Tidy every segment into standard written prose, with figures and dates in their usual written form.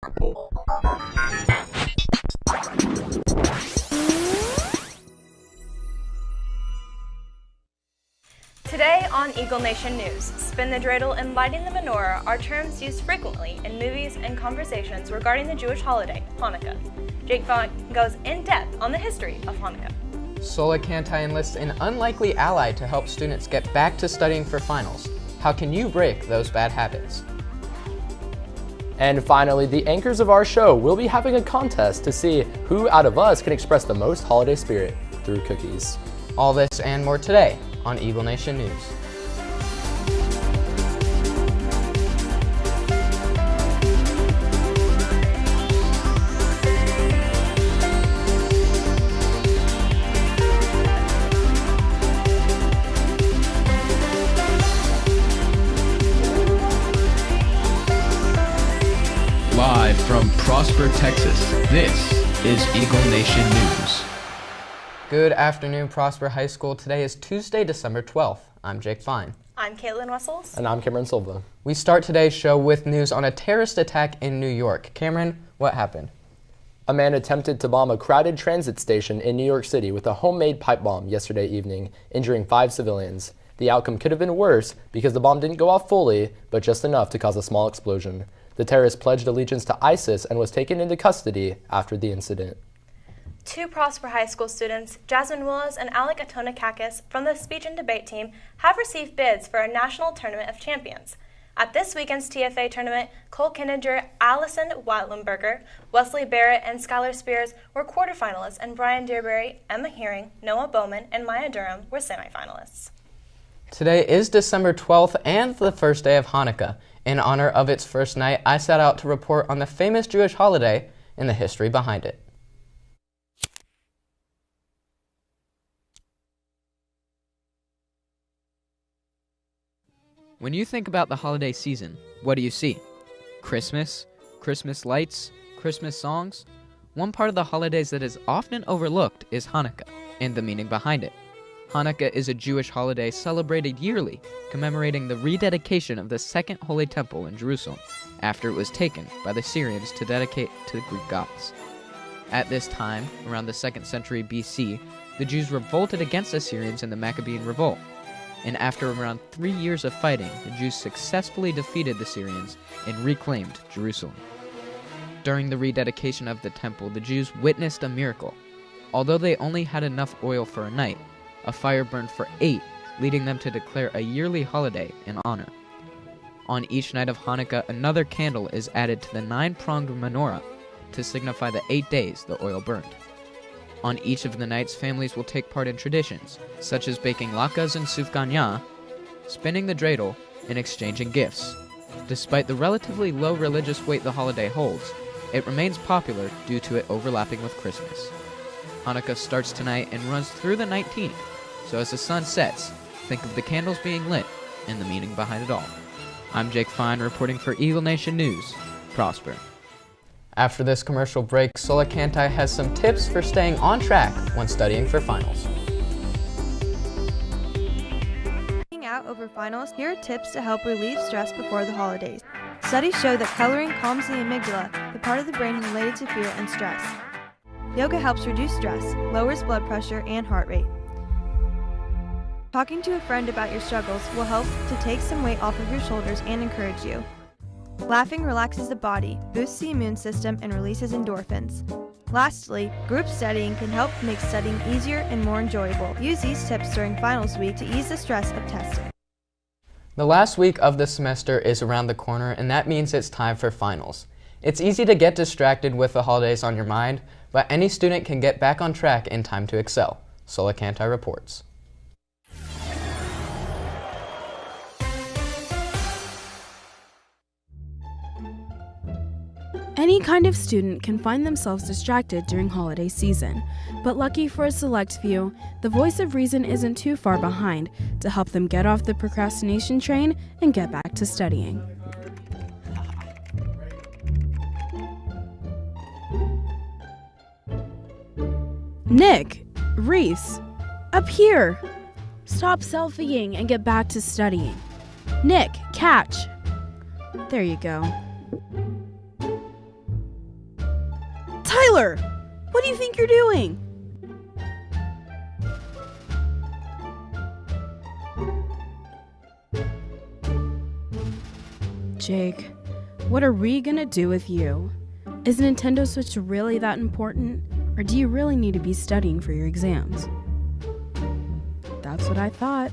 Today on Eagle Nation News, spin the dreidel and lighting the menorah are terms used frequently in movies and conversations regarding the Jewish holiday, Hanukkah. Jake Vaughn goes in depth on the history of Hanukkah. Sola Canti enlists an unlikely ally to help students get back to studying for finals. How can you break those bad habits? And finally, the anchors of our show will be having a contest to see who out of us can express the most holiday spirit through cookies. All this and more today on Eagle Nation News. Live from Prosper, Texas, this is Eagle Nation News. Good afternoon, Prosper High School. Today is Tuesday, December 12th. I'm Jake Fine. I'm Caitlin Wessels. And I'm Cameron Silva. We start today's show with news on a terrorist attack in New York. Cameron, what happened? A man attempted to bomb a crowded transit station in New York City with a homemade pipe bomb yesterday evening, injuring 5 civilians. The outcome could have been worse because the bomb didn't go off fully, but just enough to cause a small explosion. The terrorist pledged allegiance to ISIS and was taken into custody after the incident. 2 Prosper High School students, Jasmine Willis and Alec Atonakakis from the speech and debate team, have received bids for a national tournament of champions. At this weekend's TFA tournament, Cole Kinninger, Allison Watlenberger, Wesley Barrett, and Skylar Spears were quarterfinalists, and Brian Dearberry, Emma Hearing, Noah Bowman, and Maya Durham were semifinalists. Today is December 12th and the first day of Hanukkah. In honor of its first night, I set out to report on the famous Jewish holiday and the history behind it. When you think about the holiday season, what do you see? Christmas, Christmas lights, Christmas songs? One part of the holidays that is often overlooked is Hanukkah, and the meaning behind it. Hanukkah is a Jewish holiday celebrated yearly, commemorating the rededication of the Second Holy Temple in Jerusalem, after it was taken by the Syrians to dedicate to the Greek gods. At this time, around the 2nd century BC, the Jews revolted against the Syrians in the Maccabean Revolt, and after around 3 years of fighting, the Jews successfully defeated the Syrians and reclaimed Jerusalem. During the rededication of the temple, the Jews witnessed a miracle. Although they only had enough oil for a night, a fire burned for 8, leading them to declare a yearly holiday in honor. On each night of Hanukkah, another candle is added to the 9-pronged menorah to signify the 8 days the oil burned. On each of the nights, families will take part in traditions, such as baking latkes and sufganiyah, spinning the dreidel, and exchanging gifts. Despite the relatively low religious weight the holiday holds, it remains popular due to it overlapping with Christmas. Hanukkah starts tonight and runs through the 19th, so as the sun sets, think of the candles being lit and the meaning behind it all. I'm Jake Fine reporting for Eagle Nation News. Prosper. After this commercial break, Sola Canti has some tips for staying on track when studying for finals. Out over finals, here are tips to help relieve stress before the holidays. Studies show that coloring calms the amygdala, the part of the brain related to fear and stress. Yoga helps reduce stress, lowers blood pressure and heart rate. Talking to a friend about your struggles will help to take some weight off of your shoulders and encourage you. Laughing relaxes the body, boosts the immune system, and releases endorphins. Lastly, group studying can help make studying easier and more enjoyable. Use these tips during finals week to ease the stress of testing. The last week of the semester is around the corner, and that means it's time for finals. It's easy to get distracted with the holidays on your mind, but any student can get back on track in time to excel. Sola Canti reports. Any kind of student can find themselves distracted during holiday season, but lucky for a select few, the voice of reason isn't too far behind to help them get off the procrastination train and get back to studying. Nick, Reese, up here! Stop selfieing and get back to studying. Nick, catch! There you go. Taylor, what do you think you're doing? Jake, what are we gonna do with you? Is Nintendo Switch really that important? Or do you really need to be studying for your exams? That's what I thought.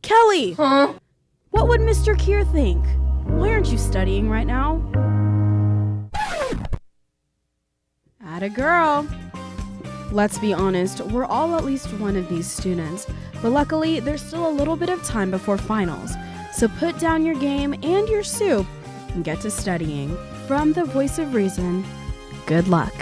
Kelly! Huh? What would Mr. Keir think? Why aren't you studying right now? Atta girl. Let's be honest, we're all at least one of these students, but luckily there's still a little bit of time before finals. So put down your game and your soup and get to studying. From the Voice of Reason, good luck.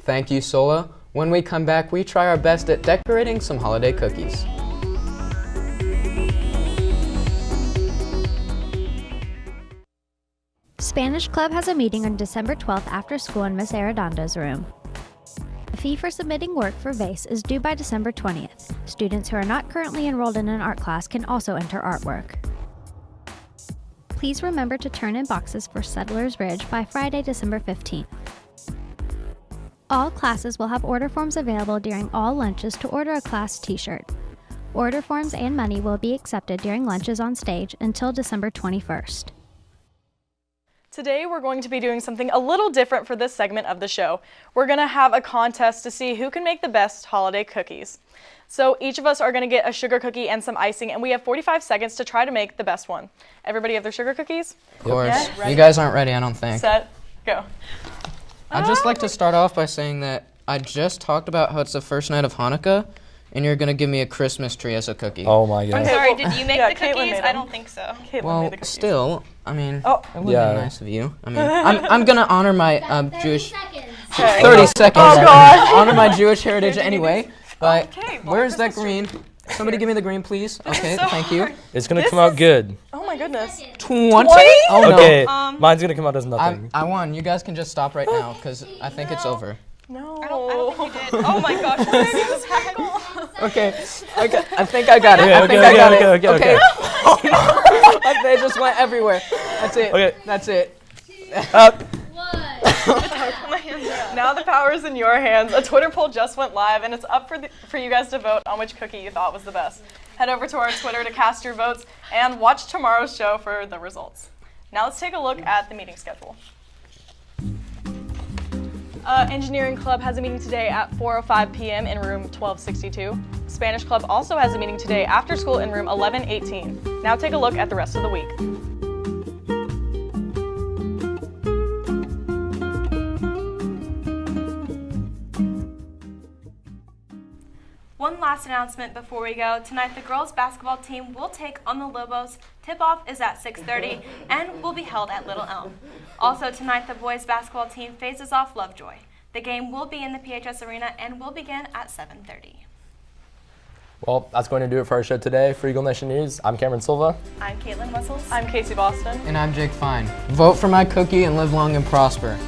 Thank you, Sola. When we come back, we try our best at decorating some holiday cookies. Spanish Club has a meeting on December 12th after school in Miss Arredondo's room. The fee for submitting work for VASE is due by December 20th. Students who are not currently enrolled in an art class can also enter artwork. Please remember to turn in boxes for Settlers Ridge by Friday, December 15th. All classes will have order forms available during all lunches to order a class t-shirt. Order forms and money will be accepted during lunches on stage until December 21st. Today we're going to be doing something a little different for this segment of the show. We're going to have a contest to see who can make the best holiday cookies. So each of us are going to get a sugar cookie and some icing, and we have 45 seconds to try to make the best one. Everybody have their sugar cookies? Of course. Yeah? You guys aren't ready, I don't think. Set, go. I'd just like to start off by saying that I just talked about how it's the first night of Hanukkah, and you're going to give me a Christmas tree as a cookie. Oh my I'm god. sorry, did you make yeah, the Caitlin cookies? made I them. don't think so. Caitlin Well, made the cookies. still, I mean, Oh. it would Yeah. be nice of you. I mean, I'm going to honor my Jewish... Okay. 30 seconds. Oh, God. Honor my Jewish heritage anyway. But Okay, well, where's that Christmas green? Somebody give me the green, please. Okay, thank you. It's gonna This come out is- good. Oh my goodness. 20? 20? Oh, no. Okay, mine's gonna come out as nothing. I won. You guys can just stop right now, because I think it's over. No. I don't think you did. Oh my gosh, this is hackle. Okay, I think I got it. Okay, I think okay, I got okay, it. okay, Like, they just went everywhere. That's it. Okay. That's it. Now the power is in your hands. A Twitter poll just went live, and it's up for you guys to vote on which cookie you thought was the best. Head over to our Twitter to cast your votes, and watch tomorrow's show for the results. Now let's take a look at the meeting schedule. Engineering Club has a meeting today at 4:05 p.m. in room 1262. Spanish Club also has a meeting today after school in room 1118. Now take a look at the rest of the week. One last announcement before we go. Tonight, the girls' basketball team will take on the Lobos. Tip-off is at 6:30 and will be held at Little Elm. Also tonight, the boys' basketball team faces off Lovejoy. The game will be in the PHS Arena and will begin at 7:30. Well, that's going to do it for our show today. For Eagle Nation News, I'm Cameron Silva. I'm Caitlin Wessels. I'm Casey Boston. And I'm Jake Fine. Vote for my cookie and live long and prosper.